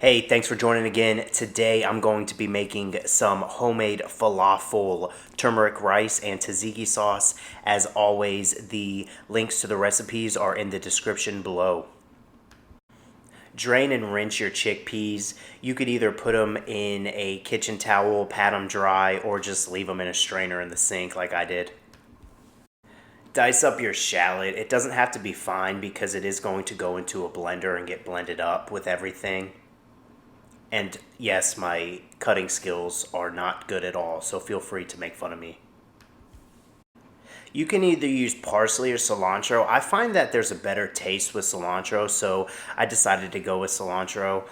Hey, thanks for joining again. Today I'm going to be making some homemade falafel, turmeric rice, and tzatziki sauce. As always, the links to the recipes are in the description below. Drain and rinse your chickpeas. You could either put them in a kitchen towel, pat them dry, or just leave them in a strainer in the sink like I did. Dice up your shallot. It doesn't have to be fine because it is going to go into a blender and get blended up with everything. And yes, my cutting skills are not good at all, so feel free to make fun of me. You can either use parsley or cilantro. I find that there's a better taste with cilantro, so I decided to go with cilantro.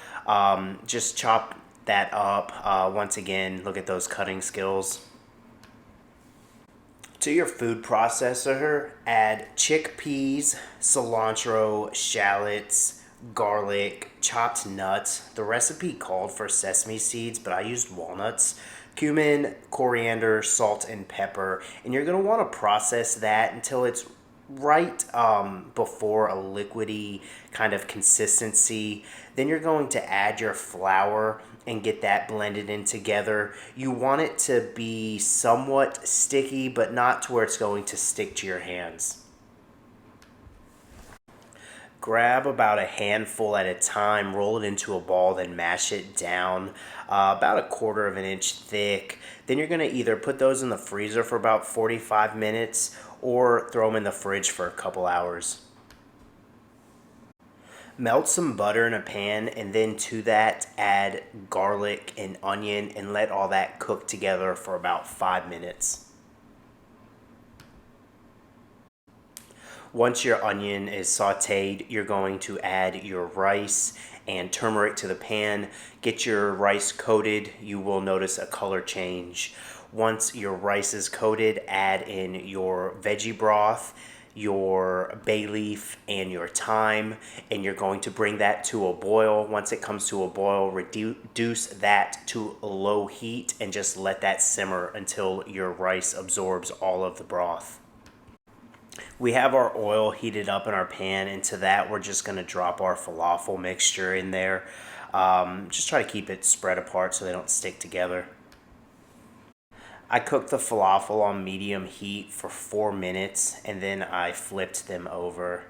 Just chop that up. Once again, look at those cutting skills. To your food processor, add chickpeas, cilantro, shallots, garlic, chopped nuts. The recipe called for sesame seeds, but I used walnuts, cumin, coriander, salt, and pepper. And you're going to want to process that until it's right before a liquidy kind of consistency. Then you're going to add your flour and get that blended in together. You want it to be somewhat sticky, but not to where it's going to stick to your hands. Grab about a handful at a time, roll it into a ball, then mash it down about a quarter of an inch thick. Then you're going to either put those in the freezer for about 45 minutes or throw them in the fridge for a couple hours. Melt some butter in a pan and then to that add garlic and onion and let all that cook together for about 5 minutes. Once your onion is sauteed, you're going to add your rice and turmeric to the pan. Get your rice coated. You will notice a color change. Once your rice is coated, add in your veggie broth, your bay leaf, and your thyme, and you're going to bring that to a boil. Once it comes to a boil, reduce that to a low heat and just let that simmer until your rice absorbs all of the broth. We have our oil heated up in our pan. Into that, we're just going to drop our falafel mixture in there. Just try to keep it spread apart so they don't stick together. I cooked the falafel on medium heat for 4 minutes and then I flipped them over.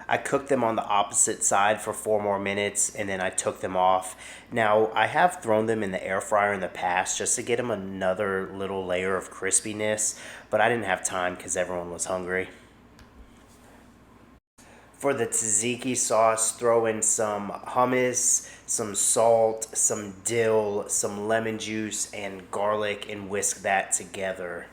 I cooked them on the opposite side for 4 more minutes and then I took them off. Now, I have thrown them in the air fryer in the past just to get them another little layer of crispiness, but I didn't have time because everyone was hungry. For the tzatziki sauce, throw in some hummus, some salt, some dill, some lemon juice, and garlic and whisk that together.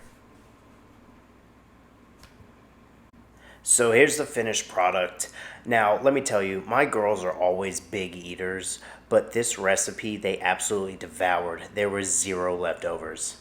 So here's the finished product. Now, let me tell you, my girls are always big eaters, but this recipe they absolutely devoured. There was zero leftovers.